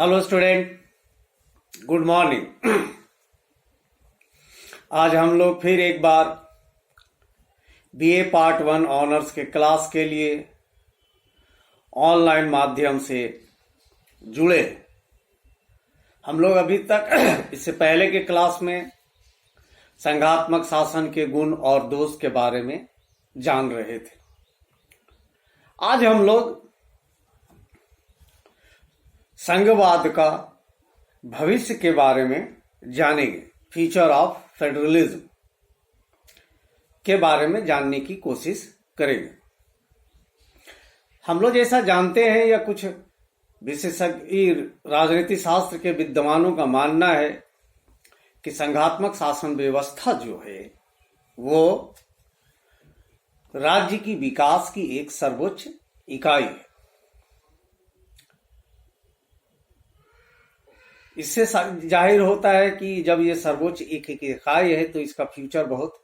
Hello student, good morning. आज हम लोग फिर एक बार बीए पार्ट 1 ऑनर्स के क्लास के लिए ऑनलाइन माध्यम से जुड़े। हम लोग अभी तक इससे पहले के क्लास में संघात्मक शासन के गुण और दोष के बारे में जान रहे थे। आज हम लोग संघवाद का भविष्य के बारे में जानेंगे। फ्यूचर ऑफ फेडरलिज्म के बारे में जानने की कोशिश करेंगे। हम लोग जैसा जानते हैं या कुछ विशेषज्ञ राजनीति शास्त्र के विद्वानों का मानना है कि संघात्मक शासन व्यवस्था जो है वो राज्य की विकास की एक सर्वोच्च इकाई है। इससे जाहिर होता है कि जब ये सर्वोच्च एक इकाई है तो इसका फ्यूचर बहुत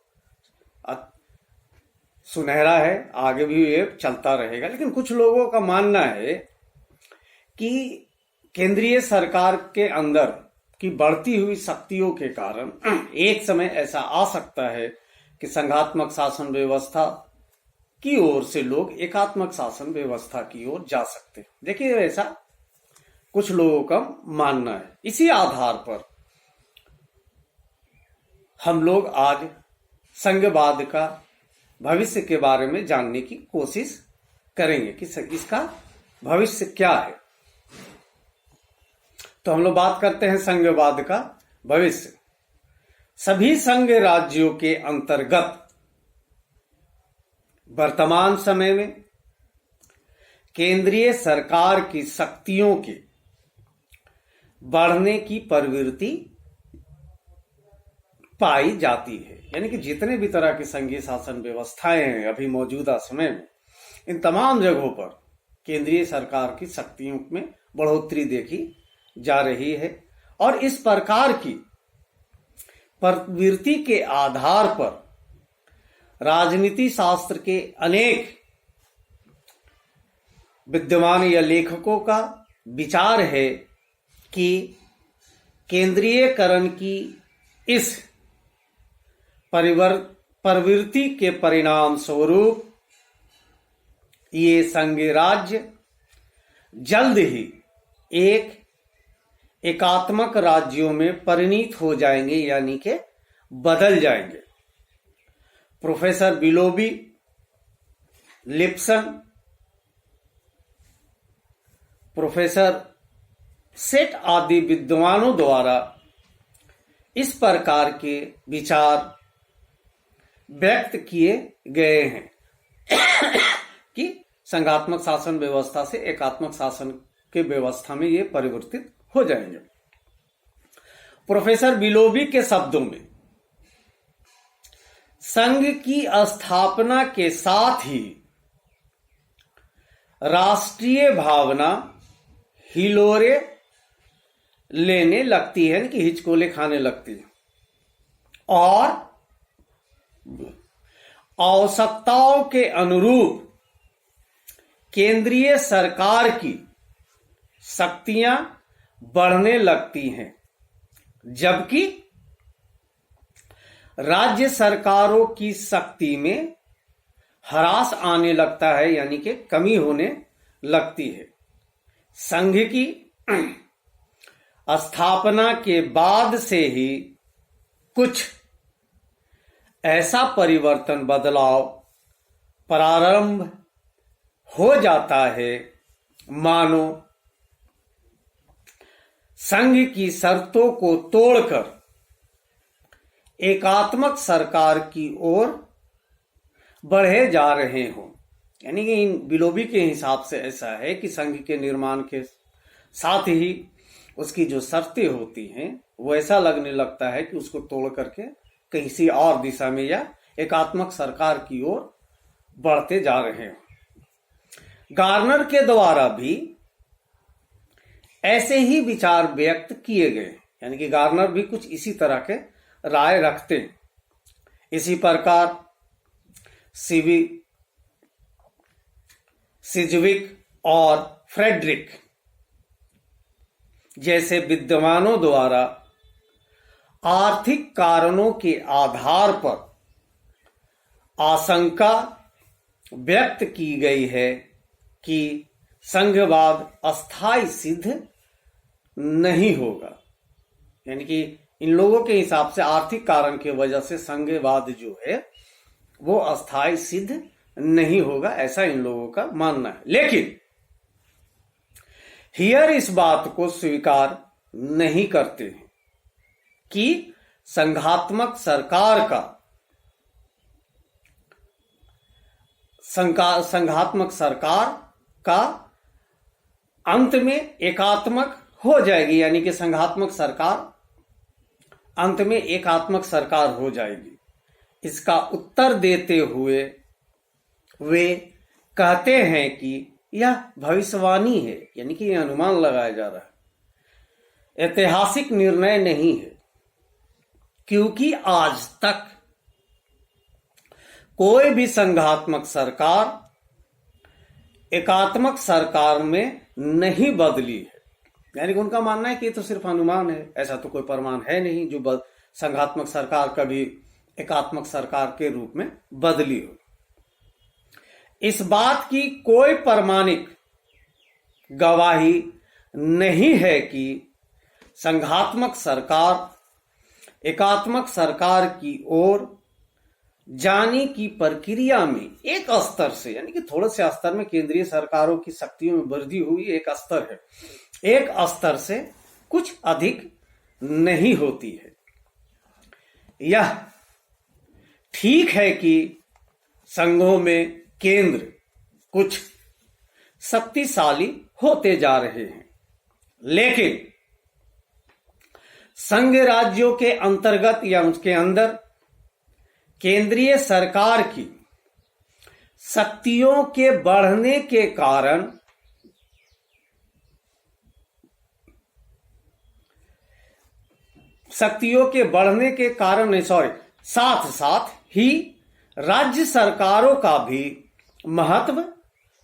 सुनहरा है, आगे भी ये चलता रहेगा। लेकिन कुछ लोगों का मानना है कि केंद्रीय सरकार के अंदर की बढ़ती हुई शक्तियों के कारण एक समय ऐसा आ सकता है कि संघात्मक शासन व्यवस्था की ओर से लोग एकात्मक शासन व्यवस्था की ओर जा सकते हैं। देखिए, ऐसा कुछ लोगों का मानना है। इसी आधार पर हम लोग आज संघवाद का भविष्य के बारे में जानने की कोशिश करेंगे कि इसका भविष्य क्या है। तो हम लोग बात करते हैं संघवाद का भविष्य। सभी संघ राज्यों के अंतर्गत वर्तमान समय में केंद्रीय सरकार की शक्तियों के बढ़ने की प्रवृत्ति पाई जाती है। यानी कि जितने भी तरह की संघीय शासन व्यवस्थाएं हैं अभी मौजूदा समय में, इन तमाम जगहों पर केंद्रीय सरकार की शक्तियों में बढ़ोतरी देखी जा रही है। और इस प्रकार की प्रवृत्ति के आधार पर राजनीति शास्त्र के अनेक विद्वान या लेखकों का विचार है कि केंद्रीयकरण की इस प्रवृत्ति के परिणाम स्वरूप ये संघ राज्य जल्द ही एकात्मक राज्यों में परिणत हो जाएंगे, यानी कि बदल जाएंगे। प्रोफेसर बिलोबी, लिप्सन, प्रोफेसर सेट आदि विद्वानों द्वारा इस प्रकार के विचार व्यक्त किए गए हैं कि संघात्मक शासन व्यवस्था से एकात्मक शासन के व्यवस्था में ये परिवर्तित हो जाएंगे। प्रोफेसर बिलोबी के शब्दों में संघ की स्थापना के साथ ही राष्ट्रीय भावना हिलोरे लेने लगती है, यानी कि हिचकोले खाने लगती है, और आवश्यकताओं के अनुरूप केंद्रीय सरकार की शक्तियां बढ़ने लगती हैं, जबकि राज्य सरकारों की शक्ति में ह्रास आने लगता है, यानी कि कमी होने लगती है। संघ की स्थापना के बाद से ही कुछ ऐसा परिवर्तन बदलाव प्रारंभ हो जाता है मानो संघ की शर्तों को तोड़कर एकात्मक सरकार की ओर बढ़े जा रहे हों। यानी कि इन बिलोबी के हिसाब से ऐसा है कि संघ के निर्माण के साथ ही उसकी जो शर्तें होती हैं वो ऐसा लगने लगता है कि उसको तोड़ करके किसी और दिशा में या एकात्मक सरकार की ओर बढ़ते जा रहे हैं। गार्नर के द्वारा भी ऐसे ही विचार व्यक्त किए गए, यानी कि गार्नर भी कुछ इसी तरह के राय रखते हैं। इसी प्रकार सिजविक और फ्रेडरिक जैसे विद्वानों द्वारा आर्थिक कारणों के आधार पर आशंका व्यक्त की गई है कि संघवाद अस्थायी सिद्ध नहीं होगा। यानी कि इन लोगों के हिसाब से आर्थिक कारण की वजह से संघवाद जो है वो अस्थायी सिद्ध नहीं होगा, ऐसा इन लोगों का मानना है। लेकिन हियर इस बात को स्वीकार नहीं करते हैं कि संघात्मक सरकार का अंत में एकात्मक हो जाएगी, यानी कि संघात्मक सरकार अंत में एकात्मक सरकार हो जाएगी। इसका उत्तर देते हुए वे कहते हैं कि यह भविष्यवाणी है, यानी कि यह अनुमान लगाया जा रहा है, ऐतिहासिक निर्णय नहीं है, क्योंकि आज तक कोई भी संघात्मक सरकार एकात्मक सरकार में नहीं बदली है। यानी कि उनका मानना है कि ये तो सिर्फ अनुमान है, ऐसा तो कोई प्रमाण है नहीं जो संघात्मक सरकार कभी एकात्मक सरकार के रूप में बदली हो। इस बात की कोई प्रमाणिक गवाही नहीं है कि संघात्मक सरकार एकात्मक सरकार की ओर जाने की प्रक्रिया में एक स्तर से, यानी कि थोड़े से स्तर में केंद्रीय सरकारों की शक्तियों में वृद्धि हुई, एक स्तर है, एक स्तर से कुछ अधिक नहीं होती है। यह ठीक है कि संघों में केंद्र कुछ शक्तिशाली होते जा रहे हैं, लेकिन संघ राज्यों के अंतर्गत या उसके अंदर केंद्रीय सरकार की शक्तियों के बढ़ने के कारण साथ साथ ही राज्य सरकारों का भी महत्व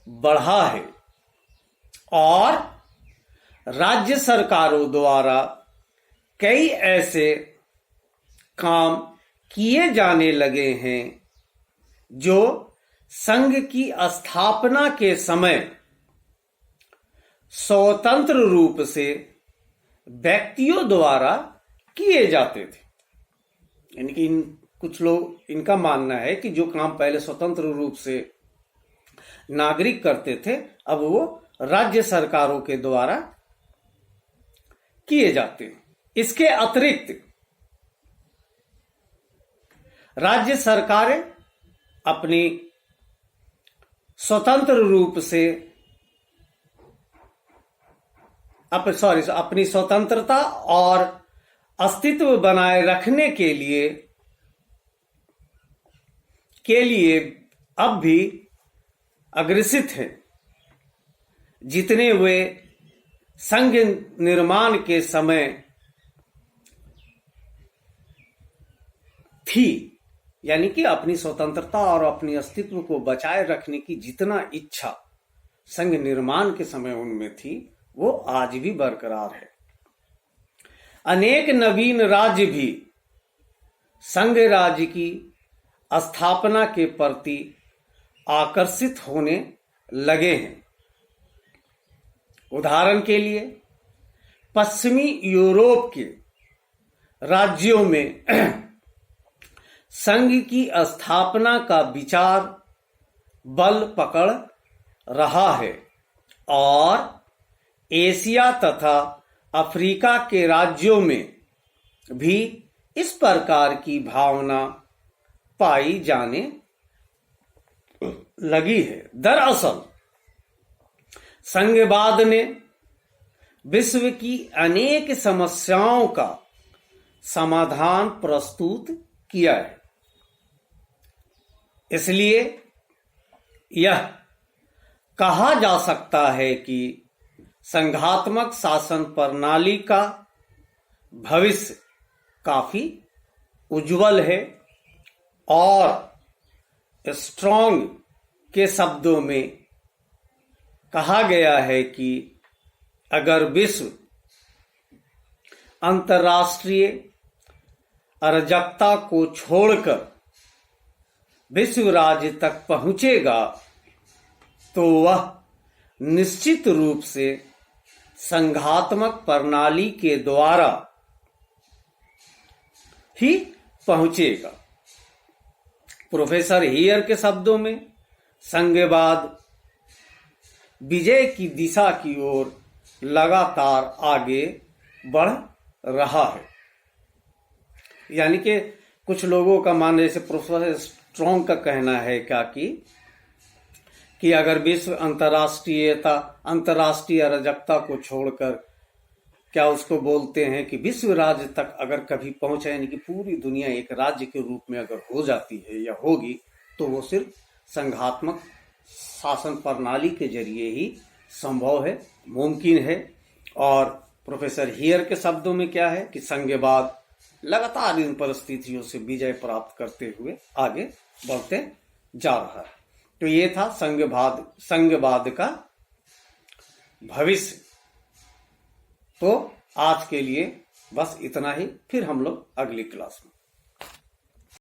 बढ़ा है और राज्य सरकारों द्वारा कई ऐसे काम किए जाने लगे हैं जो संघ की स्थापना के समय स्वतंत्र रूप से व्यक्तियों द्वारा किए जाते थे। यानी कि कुछ लोग इनका मानना है कि जो काम पहले स्वतंत्र रूप से नागरिक करते थे, अब वो राज्य सरकारों के द्वारा किए जाते हैं। इसके अतिरिक्त राज्य सरकारें अपनी स्वतंत्र रूप से अपनी स्वतंत्रता और अस्तित्व बनाए रखने के लिए अब भी अग्रसित हैं, जितने वे संघ निर्माण के समय थी। यानी कि अपनी स्वतंत्रता और अपनी अस्तित्व को बचाए रखने की जितना इच्छा संघ निर्माण के समय उनमें थी, वो आज भी बरकरार है। अनेक नवीन राज्य भी संघ राज्य की स्थापना के प्रति आकर्षित होने लगे हैं। उदाहरण के लिए पश्चिमी यूरोप के राज्यों में संघ की स्थापना का विचार बल पकड़ रहा है और एशिया तथा अफ्रीका के राज्यों में भी इस प्रकार की भावना पाई जाने लगी है। दरअसल संघवाद ने विश्व की अनेक समस्याओं का समाधान प्रस्तुत किया है। इसलिए यह कहा जा सकता है कि संघात्मक शासन प्रणाली का भविष्य काफी उज्जवल है और स्ट्रॉन्ग के शब्दों में कहा गया है कि अगर विश्व अंतर्राष्ट्रीय अराजकता को छोड़कर विश्व राज्य तक पहुंचेगा तो वह निश्चित रूप से संघात्मक प्रणाली के द्वारा ही पहुंचेगा। प्रोफेसर हेयर के शब्दों में संघवाद विजय की दिशा की ओर लगातार आगे बढ़ रहा है। यानी कि कुछ लोगों का मानना, जैसे प्रोफेसर स्ट्रॉन्ग का कहना है क्या कि अगर विश्व अंतर्राष्ट्रीय अराजकता को छोड़कर, क्या उसको बोलते हैं कि विश्व राज्य तक अगर कभी पहुंचे, यानी कि पूरी दुनिया एक राज्य के रूप में अगर हो जाती है या होगी, तो वो सिर्फ संघात्मक शासन प्रणाली के जरिए ही संभव है, मुमकिन है। और प्रोफेसर हेयर के शब्दों में क्या है कि संघवाद लगातार इन परिस्थितियों से विजय प्राप्त करते हुए आगे बढ़ते जा रहा है। तो ये था संघवाद का भविष्य। तो आज के लिए बस इतना ही, फिर हम लोग अगली क्लास में